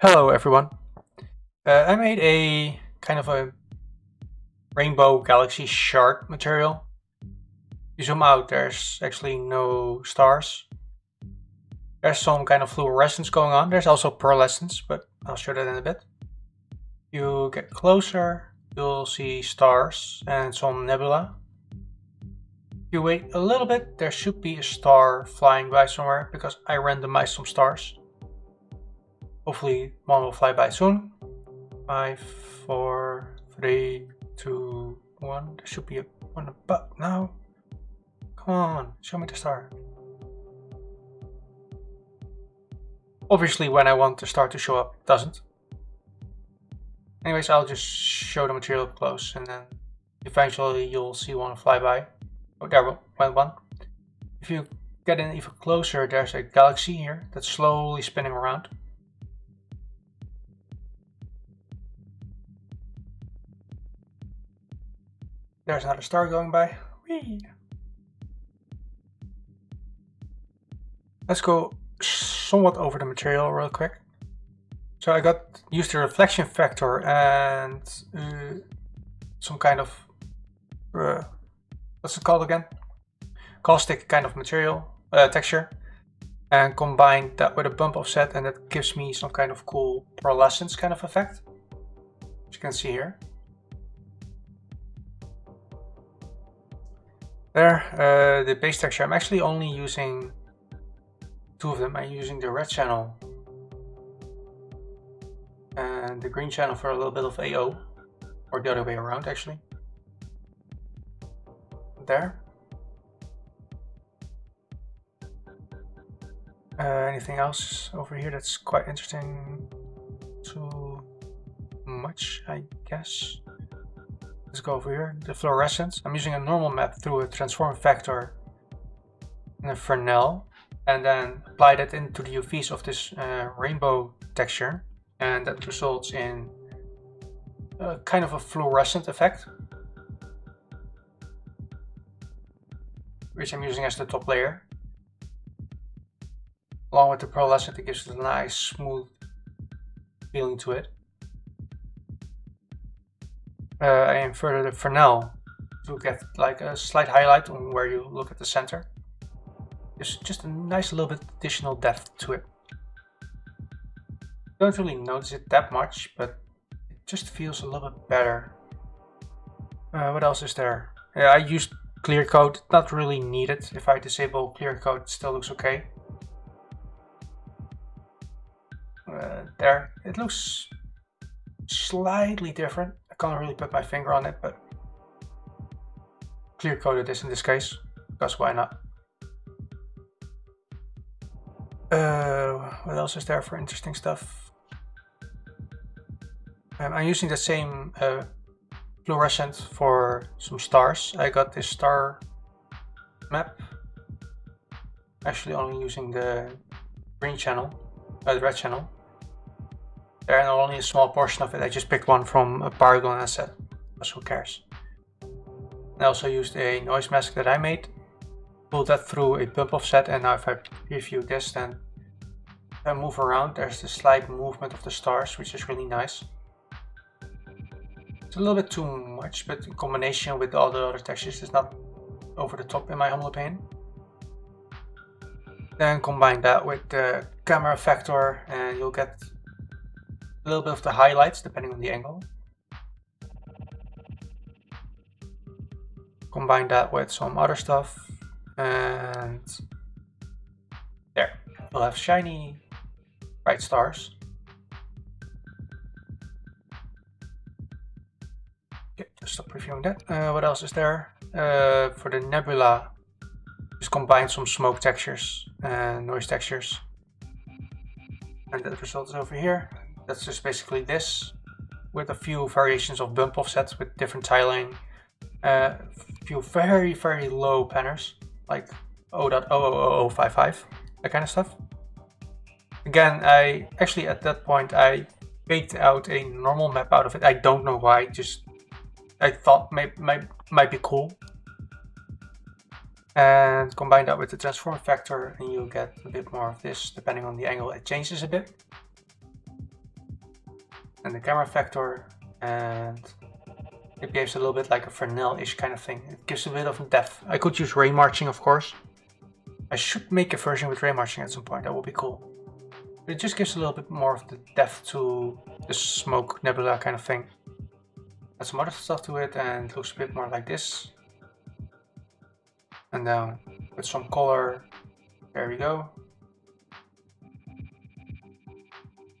Hello everyone. I made a kind of a rainbow galaxy shard material. You zoom out, there's actually no stars. There's some kind of fluorescence going on. There's also pearlescence, but I'll show that in a bit. You get closer, you'll see stars and some nebula. If you wait a little bit, there should be a star flying by somewhere because I randomized some stars. Hopefully one will fly by soon. 5, 4, 3, 2, 1. There should be a one above now. Come on, show me the star. Obviously, when I want the star to show up, it doesn't. Anyways, I'll just show the material up close and then eventually you'll see one fly by. Oh, there went one. If you get in even closer, there's a galaxy here that's slowly spinning around. There's another star going by. Whee! Let's go somewhat over the material real quick. So I used the reflection factor and some kind of what's it called again? Caustic kind of material texture, and combined that with a bump offset, and that gives me some kind of cool pearlescence kind of effect, as you can see here. There, the base texture, I'm actually only using two of them. I'm using the red channel and the green channel for a little bit of AO, or the other way around actually. There. Anything else over here that's quite interesting? Too much, I guess. Let's go over here. The fluorescence. I'm using a normal map through a transform factor and a Fresnel, and then apply that into the UVs of this rainbow texture, and that results in kind of a fluorescent effect, which I'm using as the top layer. Along with the pearlescent, it gives it a nice smooth feeling to it. I inverted the Fresnel to get like a slight highlight on where you look at the center. There's just a nice little bit additional depth to it. Don't really notice it that much, but it just feels a little bit better. What else is there? I used clear coat, not really needed. If I disable clear coat, it still looks okay. There, it looks slightly different. I can't really put my finger on it, but clear coated is in this case, because why not? What else is there for interesting stuff? I'm using the same fluorescent for some stars. I got this star map. Actually only using the green channel, the red channel. There, and only a small portion of it. I just picked one from a Paragon asset, because who cares? I also used a noise mask that I made. Pulled that through a bump offset, and now if I preview this, then if I move around, there's the slight movement of the stars, which is really nice. It's a little bit too much, but in combination with all the other textures, it's not over the top in my humble opinion. Then combine that with the camera factor, and you'll get a little bit of the highlights depending on the angle. Combine that with some other stuff, and there, we'll have shiny bright stars. Okay, just stop reviewing that. What else is there? For the nebula, just combine some smoke textures and noise textures, and the result is over here. That's just basically this, with a few variations of bump offsets with different tiling, a few very, very low panners, like 0.00055, that kind of stuff. Again, I actually at that point I baked out a normal map out of it. I don't know why, just I thought might be cool. And combine that with the transform factor, and you'll get a bit more of this. Depending on the angle, it changes a bit. and the camera factor, and it behaves a little bit like a Fresnel-ish kind of thing. It gives a bit of depth. I could use ray marching, of course. I should make a version with ray marching at some point, that would be cool. But it just gives a little bit more of the depth to the smoke nebula kind of thing. Add some other stuff to it and it looks a bit more like this. And then with some color, there we go.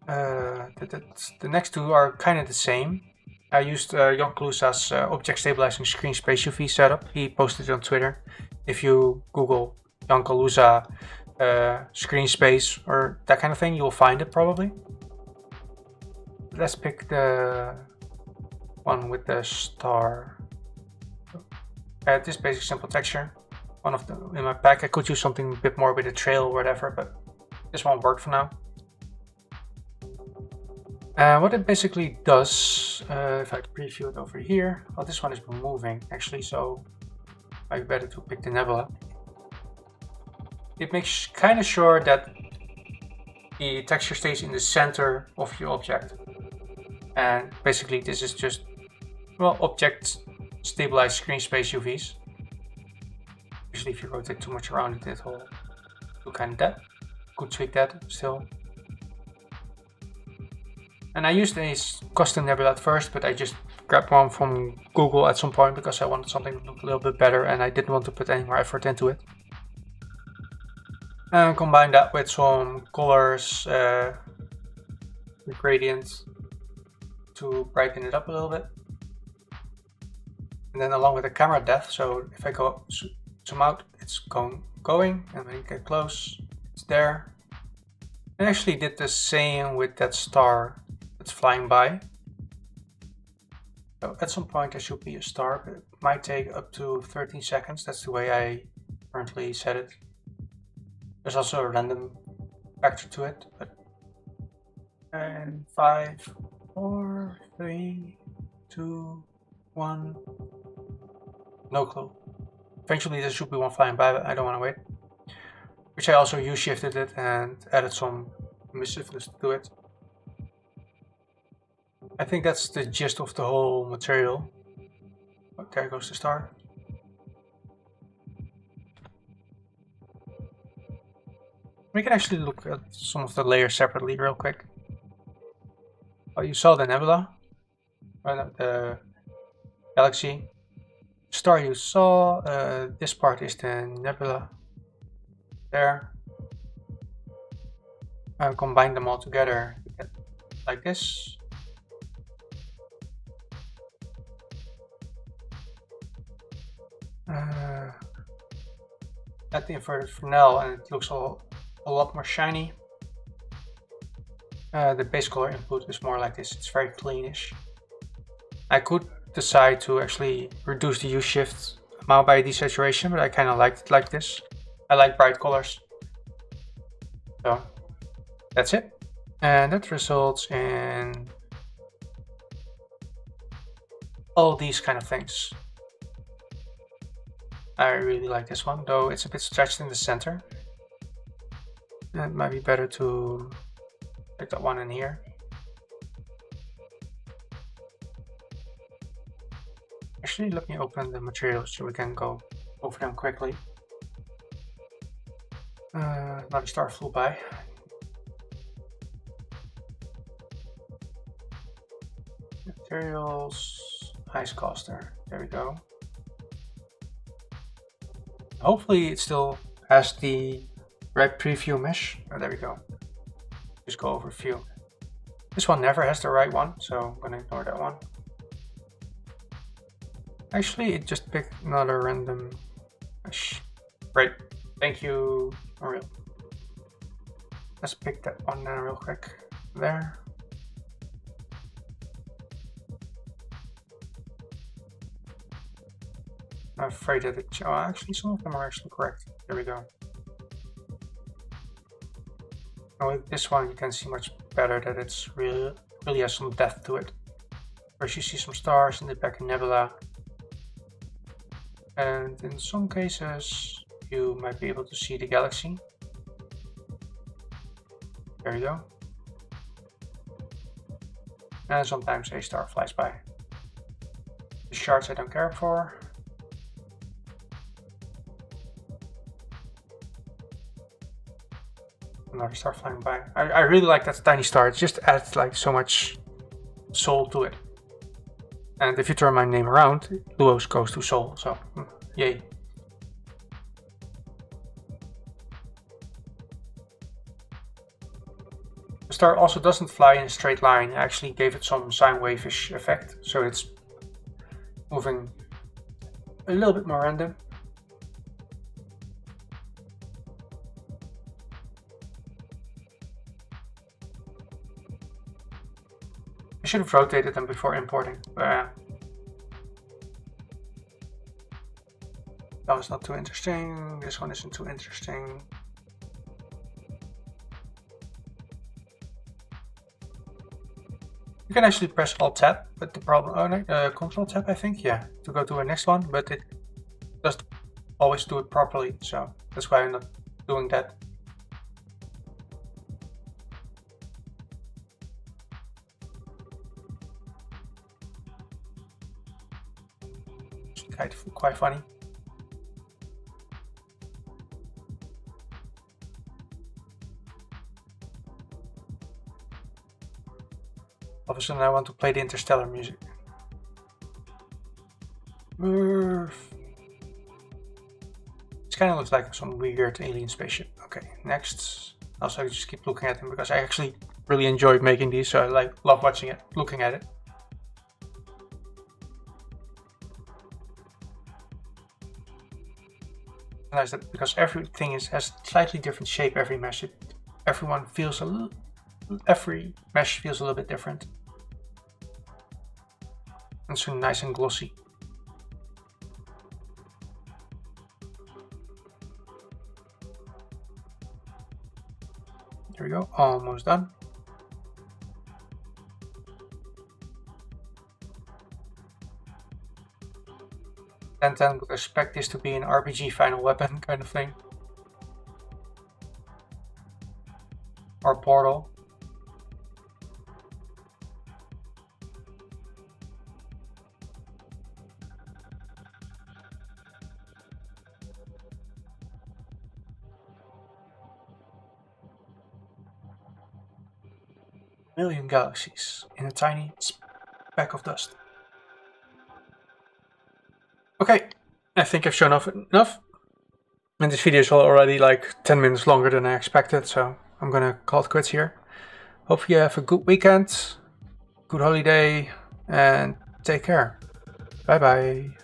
The next two are kind of the same. I used Jan Kalusa's object stabilizing screen space UV setup. He posted it on Twitter. If you Google Jan Kalusa screen space or that kind of thing, you'll find it probably. Let's pick the one with the star. Add this basic simple texture. One of them in my pack. I could use something a bit more with a trail or whatever, but this one worked for now. What it basically does, if I preview it over here, well, this one is moving actually, so I'd better to pick the nebula. It makes kind of sure that the texture stays in the center of your object. And basically this is just, well, object stabilized screen space UVs. Usually if you rotate too much around it, it'll do kind of that. Could tweak that still. And I used a custom nebula at first, but I just grabbed one from Google at some point because I wanted something to look a little bit better and I didn't want to put any more effort into it. And combine that with some colors, with gradients to brighten it up a little bit. And then along with the camera depth, so if I go zoom out, it's going, and when you get close, it's there. I actually did the same with that star that's flying by. So at some point there should be a star, but it might take up to 13 seconds. That's the way I currently set it. There's also a random factor to it, but and 5, 4, 3, 2, 1. No clue. Eventually there should be one flying by, but I don't want to wait. Which I also U-shifted it and added some emissiveness to it. I think that's the gist of the whole material. Oh, there goes the star. We can actually look at some of the layers separately real quick. Oh, you saw the nebula, the galaxy. Star you saw, this part is the nebula. There. Combine them all together like this. Add the inverted Fresnel and it looks a lot more shiny. The base color input is more like this, it's very cleanish. I could decide to actually reduce the U-shift amount by desaturation, but I kind of liked it like this. I like bright colors. So that's it. And that results in all these kind of things. I really like this one, though it's a bit stretched in the center. It might be better to pick that one in here. Actually, let me open the materials so we can go over them quickly. Another star flew by. Materials, ice caster, there we go. Hopefully it still has the right preview mesh. Oh, there we go. Just go over view. This one never has the right one, so I'm gonna ignore that one. Actually, it just picked another random mesh. Great, thank you, Unreal. Let's pick that one down real quick. There. I'm afraid that it, oh, actually some of them are actually correct. There we go. And with this one you can see much better that it's really has some depth to it. First you see some stars in the back nebula. And in some cases you might be able to see the galaxy. There you go. And sometimes a star flies by. The shards I don't care for. Another star flying by. I really like that tiny star. It just adds like so much soul to it. And if you turn my name around, Luos goes to soul. So, yay. The star also doesn't fly in a straight line. I actually gave it some sine wave-ish effect, so it's moving a little bit more random. I should have rotated them before importing. That was not too interesting. This one isn't too interesting. You can actually press Alt-Tab, but the problem, Control-Tab I think, yeah, to go to the next one, but it doesn't always do it properly, so that's why I'm not doing that. It's quite funny. All of a sudden I want to play the interstellar music. Murph. This kind of looks like some weird alien spaceship. Okay, next. Also, I just keep looking at them because I actually really enjoy making these, so I love watching it, looking at it. Nice that because everything has slightly different shape every mesh. Every mesh feels a little bit different. And so nice and glossy. There we go, almost done. And then would expect this to be an RPG final weapon kind of thing. Or portal. Million galaxies in a tiny speck of dust. Okay, I think I've shown off enough. And this video is already like 10 minutes longer than I expected, so I'm gonna call it quits here. Hope you have a good weekend, good holiday, and take care. Bye bye.